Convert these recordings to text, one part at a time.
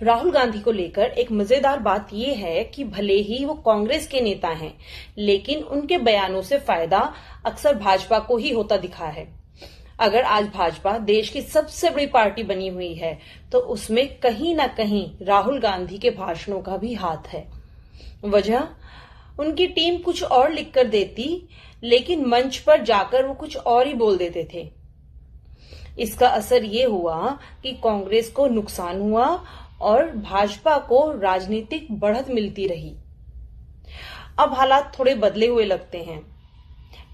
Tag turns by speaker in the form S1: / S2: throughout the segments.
S1: राहुल गांधी को लेकर एक मजेदार बात यह है कि भले ही वो कांग्रेस के नेता हैं, लेकिन उनके बयानों से फायदा अक्सर भाजपा को ही होता दिखा है। अगर आज भाजपा देश की सबसे बड़ी पार्टी बनी हुई है, तो उसमें कहीं ना कहीं राहुल गांधी के भाषणों का भी हाथ है। वजह, उनकी टीम कुछ और लिखकर देती, लेकिन मंच पर जाकर वो कुछ और ही बोल देते थे। इसका असर ये हुआ कि कांग्रेस को नुकसान हुआ और भाजपा को राजनीतिक बढ़त मिलती रही। अब हालात थोड़े बदले हुए लगते हैं।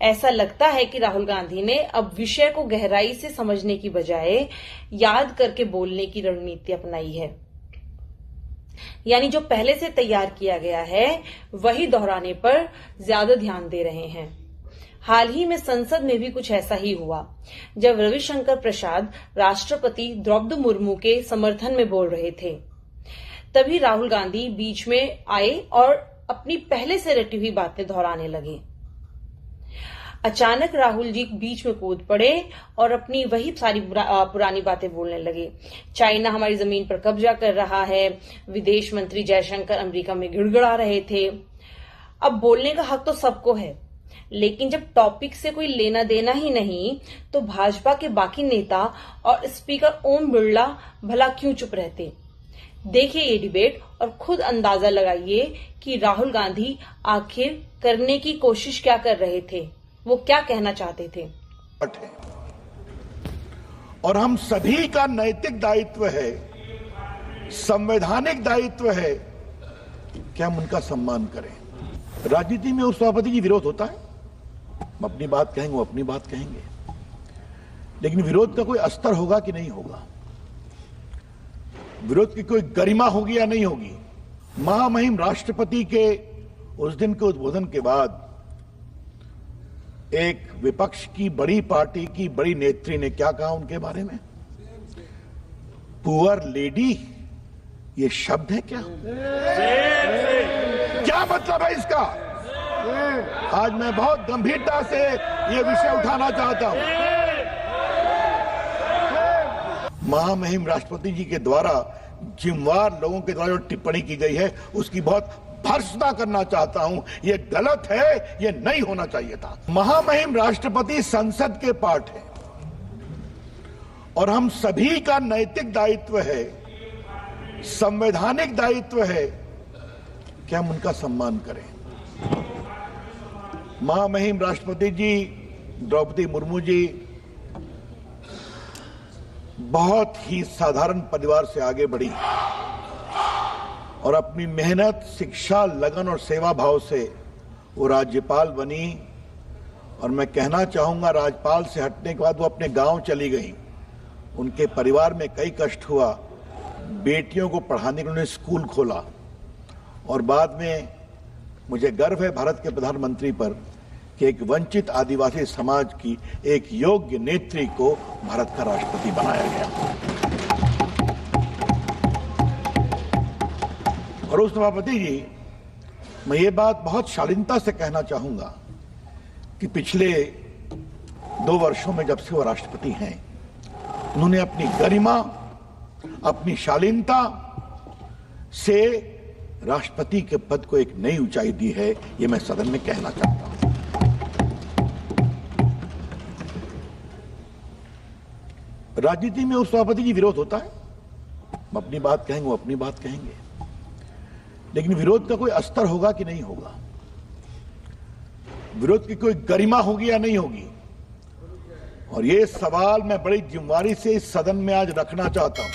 S1: ऐसा लगता है कि राहुल गांधी ने अब विषय को गहराई से समझने की बजाय याद करके बोलने की रणनीति अपनाई है। यानी जो पहले से तैयार किया गया है, वही दोहराने पर ज्यादा ध्यान दे रहे हैं। हाल ही में संसद में भी कुछ ऐसा ही हुआ, जब रविशंकर प्रसाद राष्ट्रपति द्रौपदी मुर्मू के समर्थन में बोल रहे थे। तभी राहुल गांधी बीच में आए और अपनी पहले से रटी हुई बातें दोहराने लगे। अचानक राहुल जी बीच में कूद पड़े और अपनी वही सारी पुरानी बातें बोलने लगे। चाइना हमारी जमीन पर कब्जा कर रहा है, विदेश मंत्री जयशंकर अमेरिका में गिड़गिड़ा रहे थे। अब बोलने का हक तो सबको है, लेकिन जब टॉपिक से कोई लेना देना ही नहीं, तो भाजपा के बाकी नेता और स्पीकर ओम बिरला भला क्यों चुप रहते। देखिए ये डिबेट और खुद अंदाजा लगाइए कि राहुल गांधी आखिर करने की कोशिश क्या कर रहे थे, वो क्या कहना चाहते थे।
S2: और हम सभी का नैतिक दायित्व है, संवैधानिक दायित्व है कि हम उनका सम्मान करें। राजनीति में उस सभापति की विरोध होता है, हम अपनी बात कहेंगे, वो अपनी बात कहेंगे, लेकिन विरोध का कोई अस्तर होगा कि नहीं होगा, विरोध की कोई गरिमा होगी या नहीं होगी। महामहिम राष्ट्रपति के उस दिन के उद्बोधन के बाद एक विपक्ष की बड़ी पार्टी की बड़ी नेत्री ने क्या कहा उनके बारे में? पुअर लेडी, ये शब्द है क्या? क्या मतलब है इसका? आज मैं बहुत गंभीरता से ये विषय उठाना चाहता हूं। महामहिम राष्ट्रपति जी के द्वारा जिम्मेवार लोगों के द्वारा जो टिप्पणी की गई है, उसकी बहुत भर्त्सना करना चाहता हूं। ये गलत है, ये नहीं होना चाहिए था। महामहिम राष्ट्रपति संसद के पार्ट है और हम सभी का नैतिक दायित्व है, संवैधानिक दायित्व है कि हम उनका सम्मान करें। महामहिम राष्ट्रपति जी द्रौपदी मुर्मू जी बहुत ही साधारण परिवार से आगे बढ़ी और अपनी मेहनत, शिक्षा, लगन और सेवा भाव से वो राज्यपाल बनी। और मैं कहना चाहूंगा, राज्यपाल से हटने के बाद वो अपने गांव चली गई। उनके परिवार में कई कष्ट हुआ, बेटियों को पढ़ाने के लिए उन्होंने स्कूल खोला और बाद में मुझे गर्व है भारत के प्रधानमंत्री पर कि एक वंचित आदिवासी समाज की एक योग्य नेत्री को भारत का राष्ट्रपति बनाया गया। और उस सभापति जी, मैं ये बात बहुत शालीनता से कहना चाहूंगा कि पिछले 2 वर्षों में जब से वो राष्ट्रपति हैं, उन्होंने अपनी गरिमा, अपनी शालीनता से राष्ट्रपति के पद को एक नई ऊंचाई दी है। ये मैं सदन में कहना चाहता हूं। राजनीति में उस सभापति की विरोध होता है, हम अपनी बात कहेंगे, वो अपनी बात कहेंगे, लेकिन विरोध का कोई अस्तर होगा कि नहीं होगा, विरोध की कोई गरिमा होगी या नहीं होगी। और ये सवाल मैं बड़ी जिम्मेदारी से इस सदन में आज रखना चाहता हूं।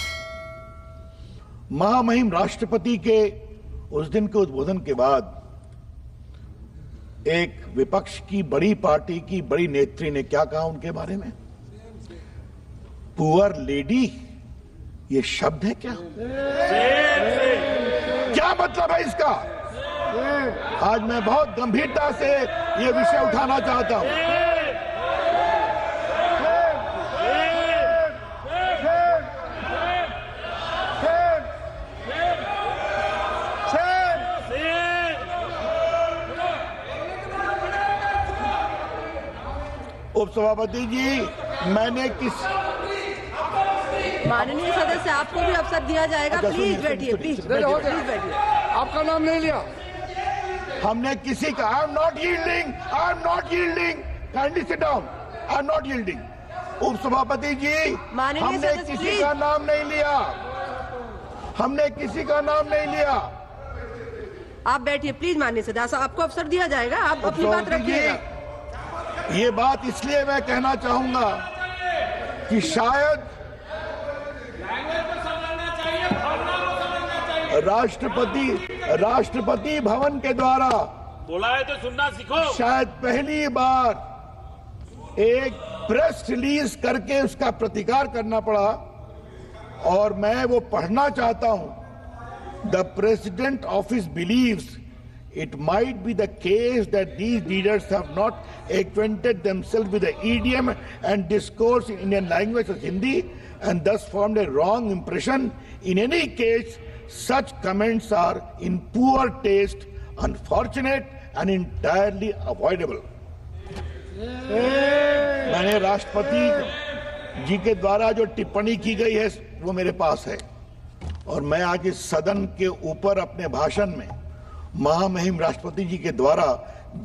S2: महामहिम राष्ट्रपति के उस दिन के उद्बोधन के बाद एक विपक्ष की बड़ी पार्टी की बड़ी नेत्री ने क्या कहा उनके बारे में? पुअर लेडी, ये शब्द है क्या? क्या मतलब है इसका? आज मैं बहुत गंभीरता से ये विषय उठाना चाहता हूं। उपसभापति जी,
S3: माननीय सदस्य, आपको भी अवसर दिया जाएगा।
S2: अच्छा,
S3: प्लीज
S2: सुनिए,
S3: बैठिए,
S2: सुनिए,
S3: प्लीज
S2: सुनिए।
S3: प्लीज बैठिए।
S4: आपका नाम नहीं लिया।
S2: हमने किसी का I am not yielding, kindly sit down, I am not yielding. उपसभापति जी,
S3: माननीय
S2: हमने
S3: सदस्य,
S2: किसी
S3: प्लीज।
S2: का नाम नहीं लिया, हमने किसी का नाम नहीं लिया।
S3: आप बैठिए प्लीज। माननीय सदस्य, आपको अवसर दिया जाएगा, आप अपनी बात
S2: उपसभापति
S3: रखिएगा।
S2: जी, ये बात इसलिए मैं कहना चाहूंगा कि शायद राष्ट्रपति भवन के द्वारा
S5: बोला है तो सुनना सीखो।
S2: शायद पहली बार एक प्रेस रिलीज करके उसका प्रतिकार करना पड़ा और मैं वो पढ़ना चाहता हूं। The president office believes it might be the case that these leaders have not acquainted themselves with the idiom and discourse in Indian language as Hindi and thus formed a wrong impression. In any case, such comments are in poor taste, unfortunate and entirely avoidable. मैंने राष्ट्रपति जी के द्वारा जो टिप्पणी की गई है वो मेरे पास है और मैं आज इस सदन के ऊपर अपने भाषण में महामहिम राष्ट्रपति जी के द्वारा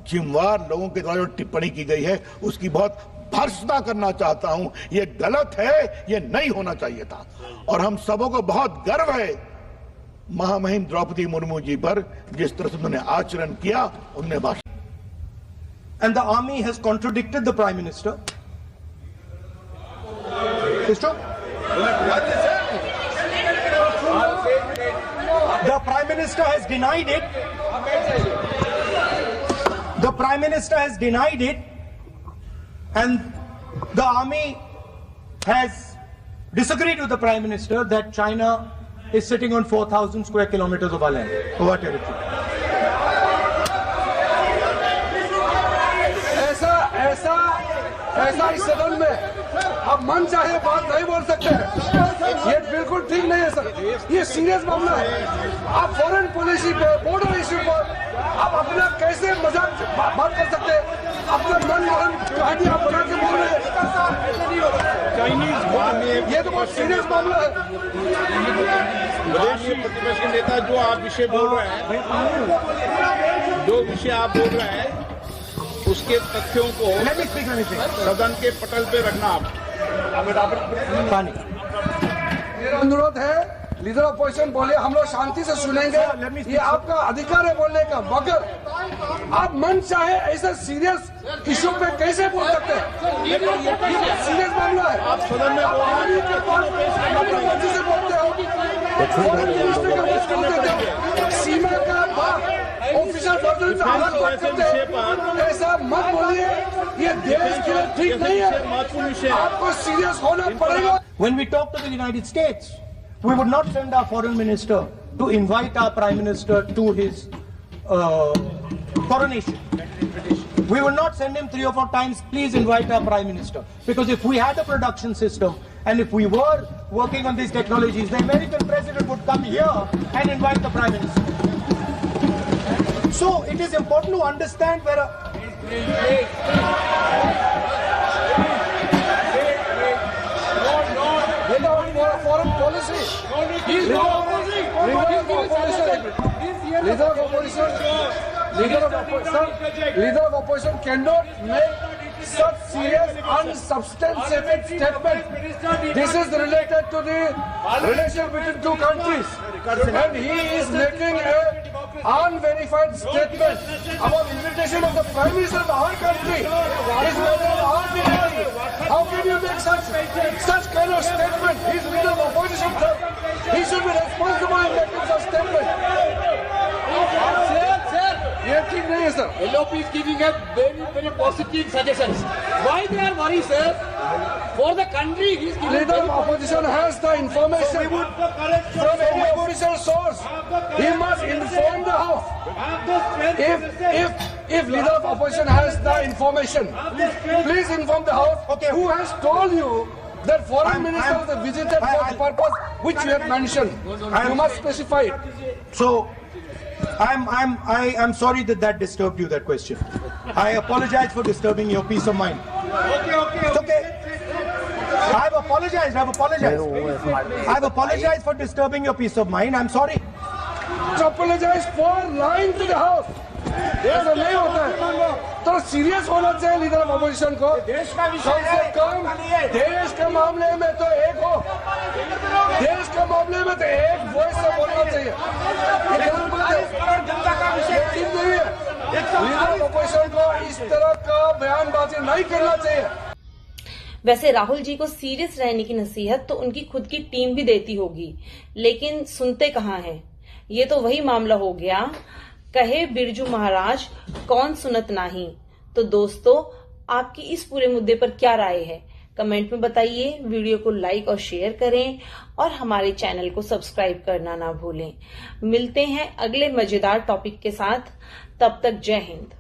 S2: जिम्मेवार लोगों के द्वारा जो टिप्पणी की गई है उसकी बहुत भर्त्सना करना चाहता हूं। ये गलत है, ये नहीं होना चाहिए था और हम सबों को बहुत गर्व है महामहिम द्रौपदी मुर्मू जी पर जिस तरह से उन्होंने आचरण किया, उन्होंने भाषण।
S6: And the army has contradicted the Prime Minister. It's true. The Prime Minister has denied it. The Prime Minister has denied it. And the army has disagreed with the Prime Minister that China is sitting on 4,000 square kilometers of our land, of our territory.
S4: ऐसा इस सदन में आप मन चाहे बात नहीं बोल सकते हैं। ये बिल्कुल ठीक नहीं है सर, ये सीरियस मामला है। आप फॉरेन पॉलिसी पे, बॉर्डर इश्यू पर आप अपना कैसे मजाक बात कर सकते हैं? अपना मन मरण कहानी आप बना के बोल रहे हैं। ये तो बहुत सीरियस मामला है।
S5: विदेशी प्रतिपक्ष के नेता जो आप विषय बोल रहे हैं, जो विषय आप बोल रहे हैं उसके तथ्यों को सदन के पटल पे रखना।
S4: मेरा अनुरोध है, लीडर ऑफ अपोजिशन बोले, हम लोग शांति से सुनेंगे, ये आपका अधिकार है बोलने का, मगर आप मन चाहे ऐसे सीरियस इशू पे कैसे बोल सकते हैं? ये सीरियस मामला है। आप सदन में से बोलते हो, सीमा का बात ऑफिसर पर्सन से अलग बात करते हैं, ऐसा मत बोलिए, ये देश के लिए ठीक नहीं है, आपको सीरियस होना पड़ेगा।
S6: When we talk to the United States, we would not send our foreign minister to invite our prime minister to his coronation. We will not send him 3 or 4 times, please invite our prime minister. Because if we had a production system and if we were working on these technologies, the American president would come here and invite the prime minister. So it is important to understand where
S4: foreign policy. Leader of opposition cannot make such serious, unsubstantiated statement. This is related to the relation between two countries, and he is making a unverified statement about invitation of the Prime Minister of our country. Is matter of our country. How can you make such kind of statement? He is leader of opposition. He should be responsible in making such statement. ये ठीक नहीं है sir.
S7: LOP is giving a very positive suggestions. Why they are worried, sir? For the country, he is giving.
S4: Leader of opposition has the information from any official source. He must inform the House. If leader of opposition has the information, please inform the House.
S6: Okay.
S4: Who has told you that foreign ministers have visited for the purpose which you have mentioned? You must specify it.
S6: So, I'm sorry that disturbed you, that question. I apologize for disturbing your peace of mind.
S7: Okay.
S6: It's okay. I've apologized. I've apologized for disturbing your peace of mind. I'm sorry.
S4: Apologize for lying to the house. ऐसा नहीं होता है। तो serious होना चाहिए leader of opposition को। कम से कम देश के मामले में तो एक हो, देश के मामले में तो एक वॉइस से बोलना चाहिए। लीडर ऑफ अपोजिशन को इस तरह का बयानबाजी नहीं करना चाहिए।
S1: वैसे राहुल जी को सीरियस रहने की नसीहत तो उनकी खुद की टीम भी देती होगी, लेकिन सुनते कहाँ हैं। ये तो वही मामला हो गया, कहे बिरजू महाराज कौन सुनत नाही। तो दोस्तों, आपकी इस पूरे मुद्दे पर क्या राय है, कमेंट में बताइए। वीडियो को लाइक और शेयर करें और हमारे चैनल को सब्सक्राइब करना ना भूलें। मिलते हैं अगले मजेदार टॉपिक के साथ, तब तक जय हिंद।